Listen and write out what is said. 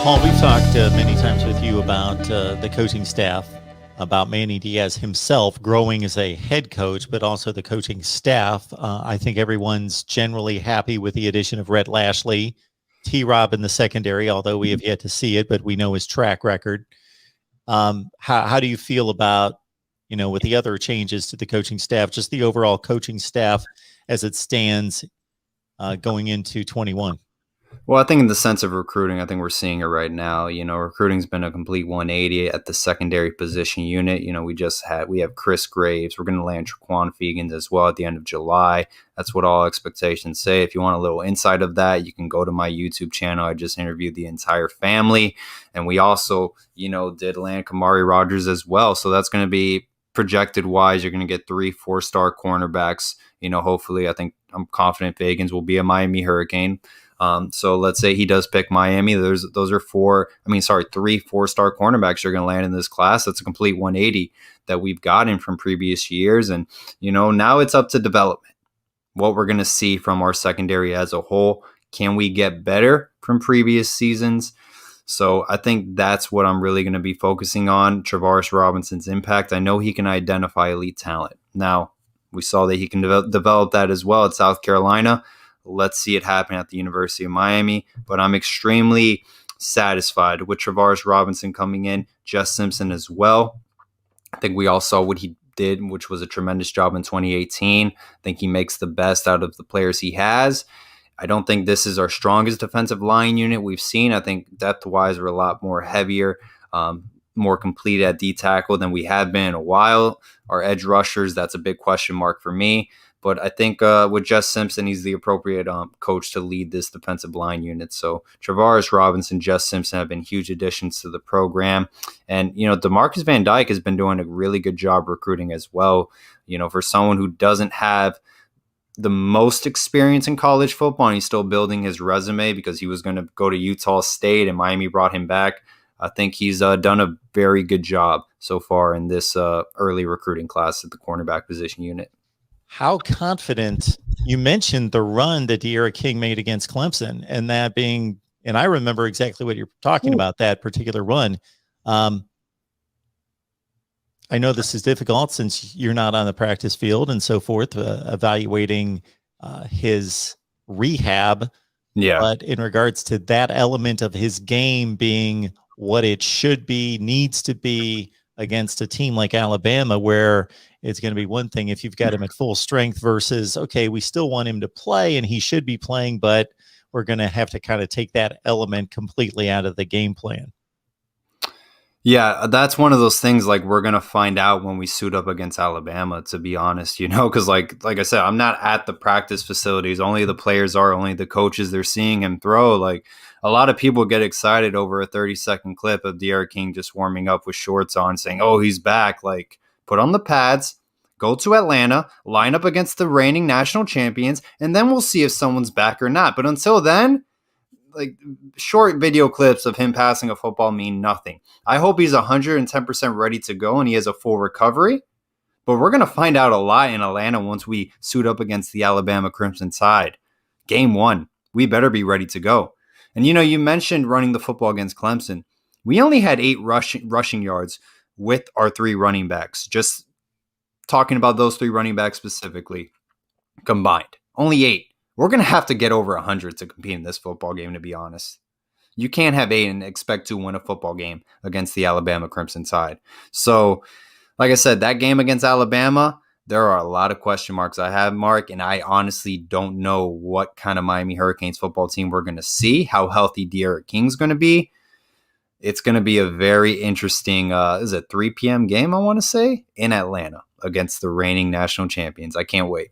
Paul, we've talked many times with you about the coaching staff, about Manny Diaz himself growing as a head coach, but also the coaching staff. I think everyone's generally happy with the addition of Rhett Lashley, T-Rob in the secondary, although we have yet to see it, but we know his track record. How do you feel about, with the other changes to the coaching staff, just the overall coaching staff as it stands going into 21? Well, I think in the sense of recruiting, I think we're seeing it right now. Recruiting's been a complete 180 at the secondary position unit. We have Chris Graves. We're going to land Traquan Fegans as well at the end of July. That's what all expectations say. If you want a little insight of that, you can go to my YouTube channel. I just interviewed the entire family. And we also, did land Kamari Rogers as well. So that's going to be projected wise. You're going to get 3 4-star cornerbacks. Hopefully, I'm confident Fegans will be a Miami Hurricane. So let's say he does pick Miami. Those are 3 4-star cornerbacks you're going to land in this class. That's a complete 180 that we've gotten from previous years. And, now it's up to development. What we're going to see from our secondary as a whole. Can we get better from previous seasons? So I think that's what I'm really going to be focusing on. Travaris Robinson's impact. I know he can identify elite talent. Now, we saw that he can develop that as well at South Carolina. Let's see it happen at the University of Miami. But I'm extremely satisfied with Travaris Robinson coming in, Jess Simpson as well. I think we all saw what he did, which was a tremendous job in 2018. I think he makes the best out of the players he has. I don't think this is our strongest defensive line unit we've seen. I think depth-wise, we're a lot more heavier, more complete at D-tackle than we have been in a while. Our edge rushers, that's a big question mark for me. But I think with Jess Simpson, he's the appropriate coach to lead this defensive line unit. So Travaris Robinson, Jess Simpson have been huge additions to the program. And, DeMarcus Van Dyke has been doing a really good job recruiting as well. For someone who doesn't have the most experience in college football, and he's still building his resume because he was going to go to Utah State and Miami brought him back. I think he's done a very good job so far in this early recruiting class at the cornerback position unit. How confident, you mentioned the run that De'Ara King made against Clemson, and that being, and I remember exactly what you're talking about, that particular run. I know this is difficult since you're not on the practice field and so forth, evaluating his rehab. Yeah. But in regards to that element of his game being what it should be, needs to be against a team like Alabama, where it's going to be one thing if you've got him at full strength versus, okay, we still want him to play and he should be playing, but we're going to have to kind of take that element completely out of the game plan. Yeah, that's one of those things like we're going to find out when we suit up against Alabama, to be honest, because like I said, I'm not at the practice facilities. Only the players are, only the coaches, they're seeing him throw. Like a lot of people get excited over a 30-second clip of De'Ara King just warming up with shorts on saying, oh, he's back. Like put on the pads, go to Atlanta, line up against the reigning national champions, and then we'll see if someone's back or not. But until then, like short video clips of him passing a football mean nothing. I hope he's 110% ready to go and he has a full recovery, but we're going to find out a lot in Atlanta once we suit up against the Alabama Crimson Tide. Game 1, we better be ready to go. And you mentioned running the football against Clemson. We only had 8 rushing yards with our 3 running backs. Just talking about those 3 running backs specifically combined, only 8. We're going to have to get over 100 to compete in this football game, to be honest. You can't have 8 and expect to win a football game against the Alabama Crimson Tide. So, like I said, that game against Alabama, there are a lot of question marks I have, Mark, and I honestly don't know what kind of Miami Hurricanes football team we're going to see, how healthy De'Ara King's going to be. It's going to be a very interesting, is it 3 p.m. game, I want to say, in Atlanta against the reigning national champions. I can't wait.